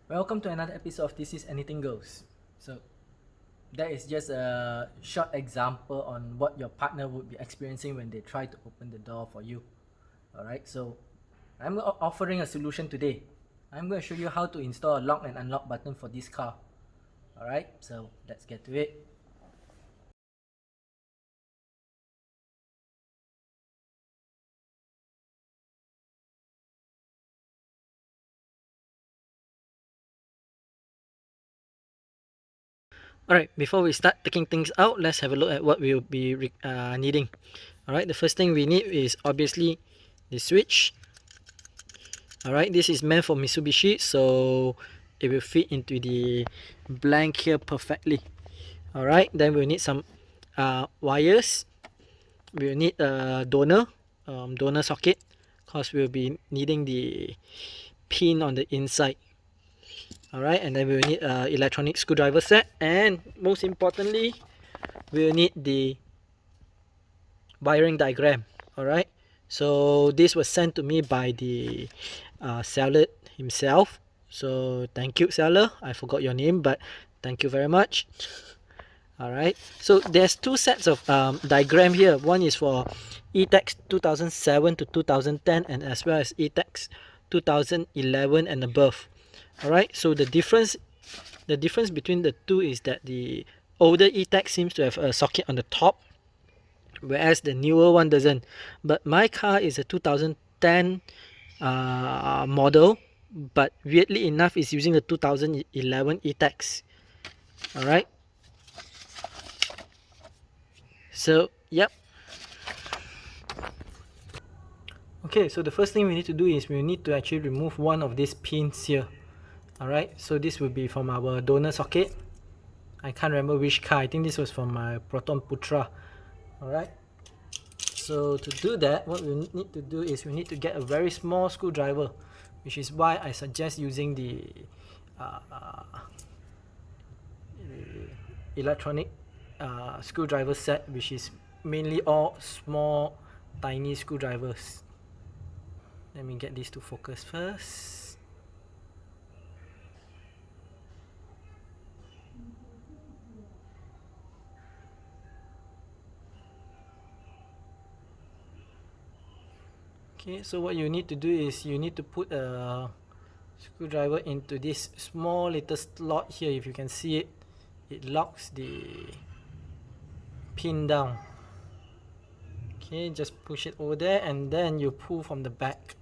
Welcome to another episode of This Is Anything Goes. So, that is just a short example on what your partner would be experiencing when they try to open the door for you. Alright, so I'm offering a solution today. I'm going to show you how to install a lock and unlock button for this car. Alright, so let's get to it. Alright, before we start taking things out, let's have a look at what we'll be needing. Alright, the first thing we need is obviously the switch. Alright, this is meant for Mitsubishi, so it will fit into the blank here perfectly. Alright, then we'll need some wires. We'll need a donor socket, because we'll be needing the pin on the inside. Alright, and then we'll need an electronic screwdriver set, and most importantly, we'll need the wiring diagram. Alright, so this was sent to me by the seller himself, so thank you, seller. I forgot your name, but thank you very much. Alright, so there's two sets of diagram here. One is for ETEX 2007 to 2010, and as well as ETEX 2011 and above. Alright, so the difference between the two is that the older ETEX seems to have a socket on the top, whereas the newer one doesn't. But my car is a 2010 model, but weirdly enough is using the 2011 ETEX. Alright, so yep. Okay, so the first thing we need to do is we need to actually remove one of these pins here. Alright, so this will be from our donor socket. I can't remember which car. I think this was from my Proton Putra. Alright, so to do that, what we need to do is we need to get a very small screwdriver, which is why I suggest using the electronic screwdriver set, which is mainly all small tiny screwdrivers. Let me get these to focus first. Okay, so what you need to do is you need to put a screwdriver into this small little slot here. If you can see it, it locks the pin down. Okay, just push it over there and then you pull from the back.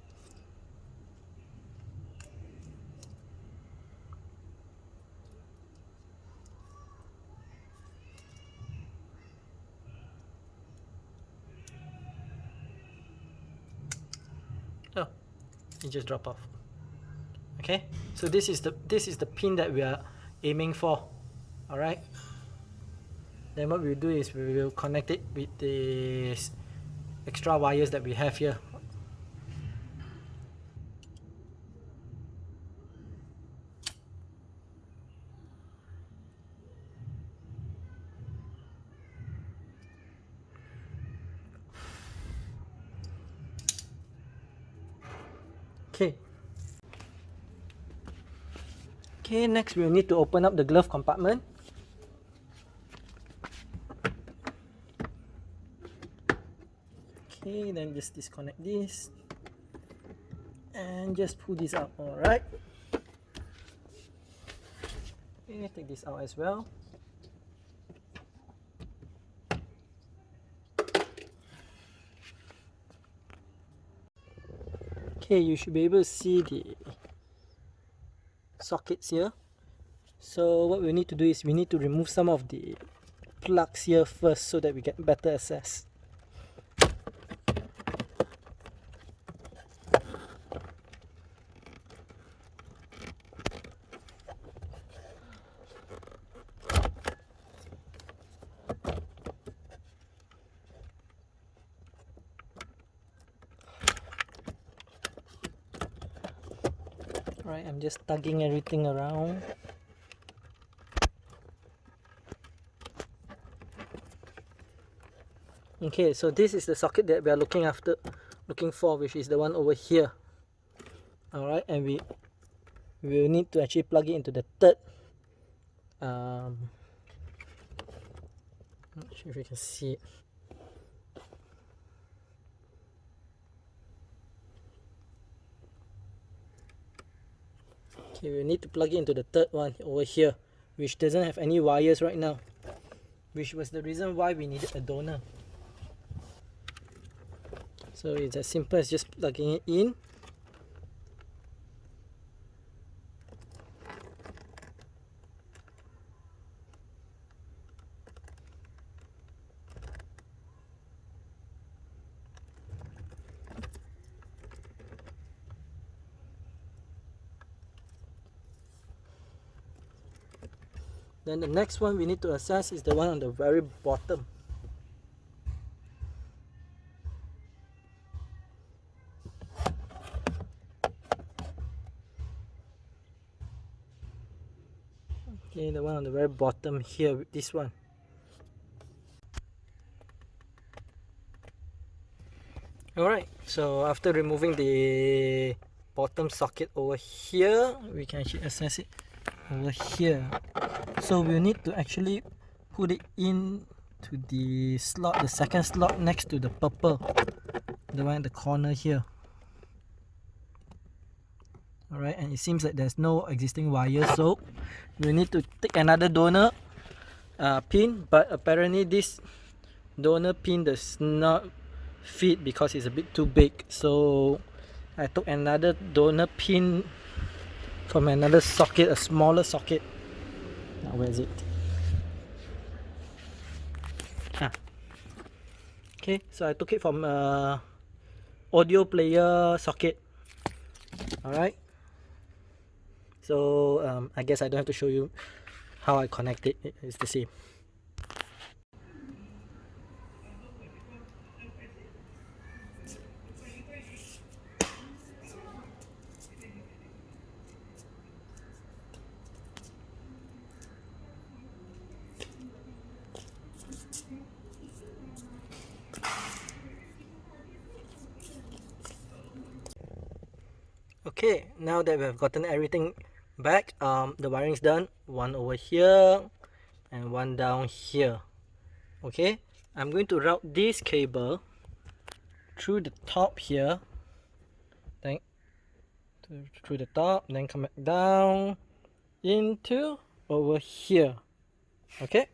Oh, it just dropped off. Okay, so this is the pin that we are aiming for. Alright, then what we'll do is we will connect it with the extra wires that we have here. Okay. Okay, next we'll need to open up the glove compartment. Okay, then just disconnect this and just pull this out. Alright. Okay, take this out as well. Okay, you should be able to see the sockets here. So what we need to do is we need to remove some of the plugs here first so that we get better access. Right, I'm just tugging everything around. Okay, so this is the socket that we are looking for, which is the one over here. Alright, and we we will need to actually plug it into the third. Not sure if you can see it. Okay, we need to plug it into the third one over here, which doesn't have any wires right now, which was the reason why we needed a donor. So it's as simple as just plugging it in. Then the next one we need to access is the one on the very bottom. Okay, the one on the very bottom here, this one. Alright, so after removing the bottom socket over here, we can actually access it over here. So we'll need to actually put it in to the slot, the second slot next to the purple, the one at the corner here. Alright, and it seems like there's no existing wire, so we need to take another donor pin, but apparently this donor pin does not fit because it's a bit too big. So I took another donor pin from another socket, a smaller socket. Now where is it? Okay, so I took it from audio player socket. Alright, so I guess I don't have to show you how I connect it. It's the same. Okay, now that we have gotten everything back, the wiring's done. One over here and one down here. Okay, I'm going to route this cable through the top here, then through the top, then come back down into over here. Okay.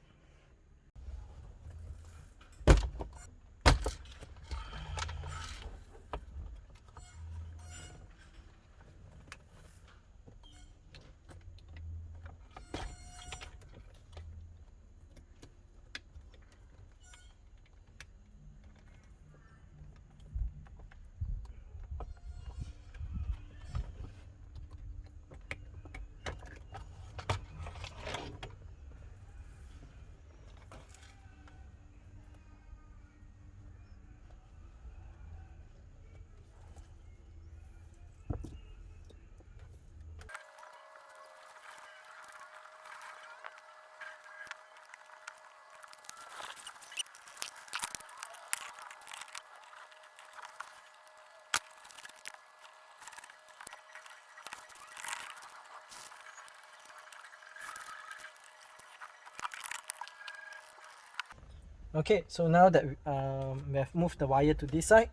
Okay, so now that we have moved the wire to this side,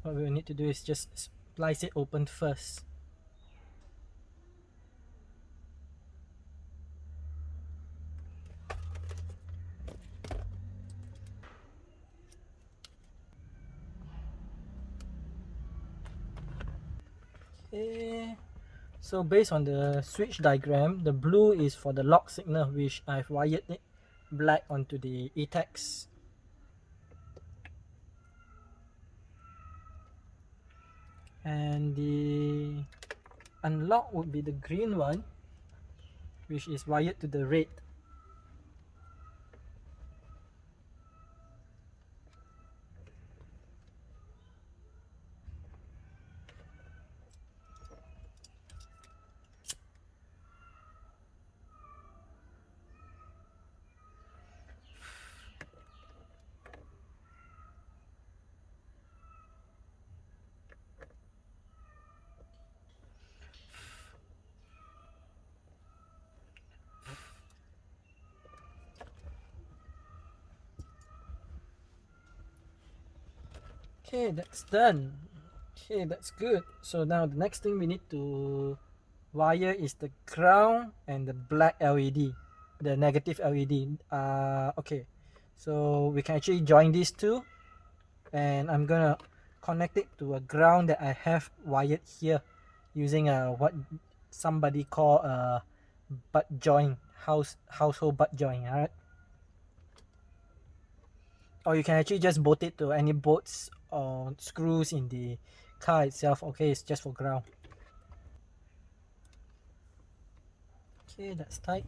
what we will need to do is just splice it open first. Okay, so based on the switch diagram, the blue is for the lock signal, which I've wired it black onto the ETEX. And the unlock would be the green one, which is wired to the red. Okay, that's done. Okay, that's good. So now the next thing we need to wire is the ground and the black LED, the negative LED. Okay, so we can actually join these two, and I'm gonna connect it to a ground that I have wired here using what somebody call a butt joint, household butt joint. Alright, or you can actually just bolt it to any bolts or screws in the car itself. Okay, it's just for ground. Okay, that's tight.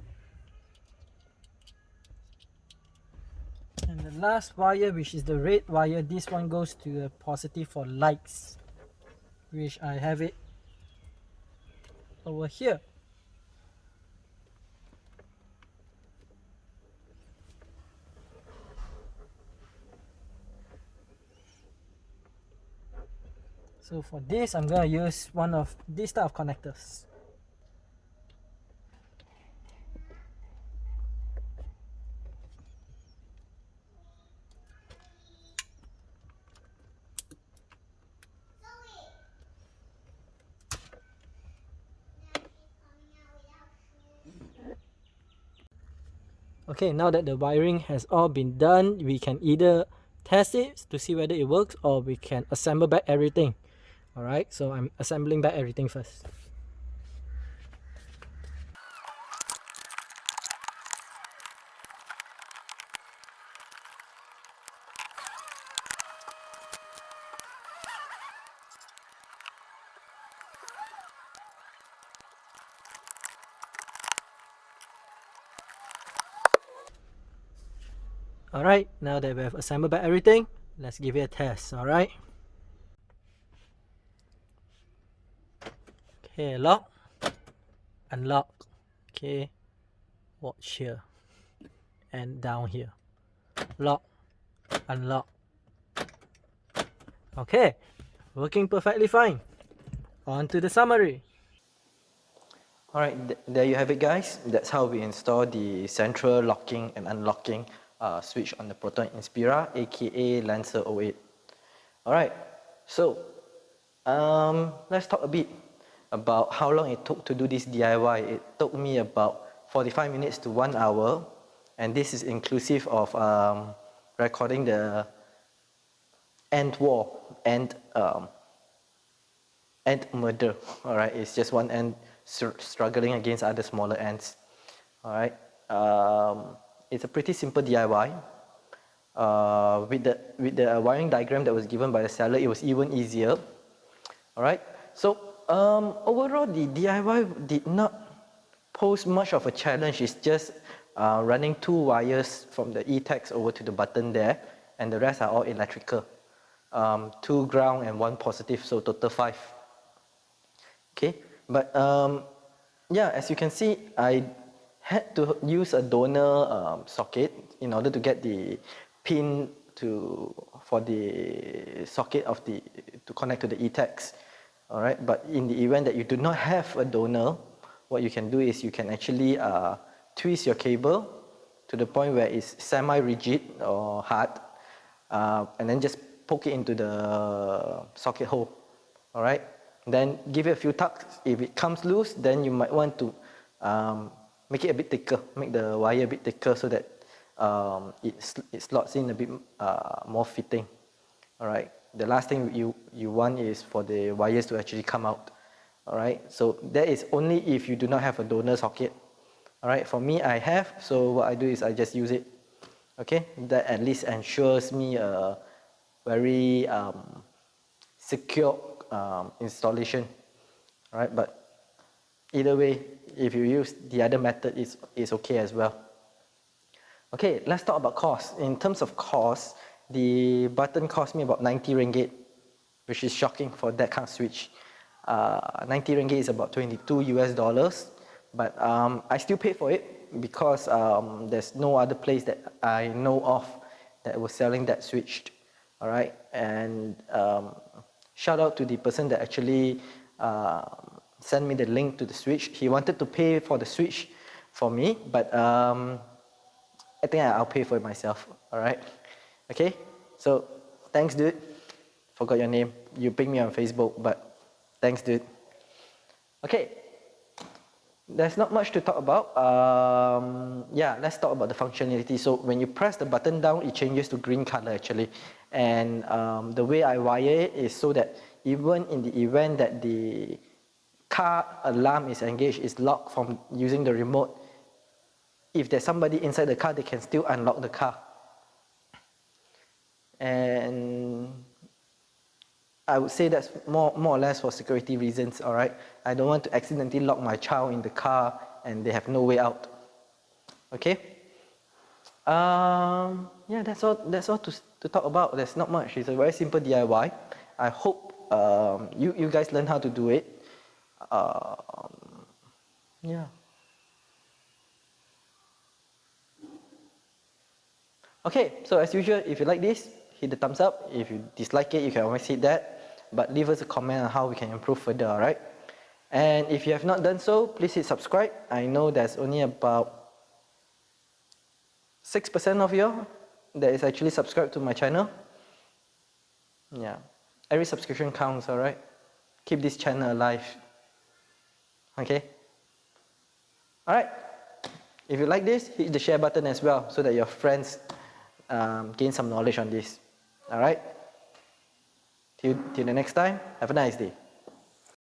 And the last wire, which is the red wire, this one goes to the positive for lights, which I have it over here. So for this, I'm gonna use one of these type of connectors. Okay, now that the wiring has all been done, we can either test it to see whether it works, or we can assemble back everything. Alright, so I'm assembling back everything first. Alright, now that we have assembled back everything, let's give it a test. Alright. Okay, lock, unlock. Okay, watch here and down here. Lock, unlock. Okay, working perfectly fine. On to the summary. Alright, there you have it, guys. That's how we install the central locking and unlocking switch on the Proton Inspira, aka Lancer 08. Alright, so let's talk a bit about how long it took to do this DIY. It took me about 45 minutes to 1 hour, and this is inclusive of recording the ant war, ant murder. Alright, it's just one ant struggling against other smaller ants. Alright, it's a pretty simple DIY. With the wiring diagram that was given by the seller, it was even easier. Alright, so overall the DIY did not pose much of a challenge. It's just running 2 wires from the e-tags over to the button there, and the rest are all electrical. 2 ground and 1 positive, so total 5. Okay, but yeah, as you can see, I had to use a donor socket in order to get the pin for the socket of to connect to the e-tags. All right, but in the event that you do not have a donor, what you can do is you can actually twist your cable to the point where it's semi-rigid or hard, and then just poke it into the socket hole. All right, then give it a few tugs. If it comes loose, then you might want to make it a bit thicker, make the wire a bit thicker so that it slots in a bit more fitting. All right, the last thing you want is for the wires to actually come out. All right, so that is only if you do not have a donor socket. All right, for me I have, so what I do is I just use it. Okay, that at least ensures me a very secure installation. All right, but either way, if you use the other method, it's okay as well. Okay, let's talk about cost. In terms of cost, the button cost me about 90 ringgit, which is shocking for that kind of switch. 90 ringgit is about 22 US dollars, but I still paid for it because there's no other place that I know of that was selling that switch. All right, and shout out to the person that actually sent me the link to the switch. He wanted to pay for the switch for me, but I think I'll pay for it myself. All right, okay. So thanks, dude. Forgot your name. You ping me on Facebook, but thanks, dude. Okay, there's not much to talk about. Yeah, let's talk about the functionality. So when you press the button down, it changes to green color actually. And the way I wire it is so that even in the event that the car alarm is engaged, is locked from using the remote, if there's somebody inside the car, they can still unlock the car. And I would say that's more or less for security reasons, all right? I don't want to accidentally lock my child in the car and they have no way out. Okay? Yeah, that's all to talk about. There's not much. It's a very simple DIY. I hope you guys learn how to do it. Yeah. Okay, so as usual, if you like this, hit the thumbs up. If you dislike it, you can always hit that. But leave us a comment on how we can improve further, alright? And if you have not done so, please hit subscribe. I know there's only about 6% of you that is actually subscribed to my channel. Yeah, every subscription counts, alright? Keep this channel alive. Okay? Alright, if you like this, hit the share button as well so that your friends gain some knowledge on this. Alright? Till the next time, have a nice day.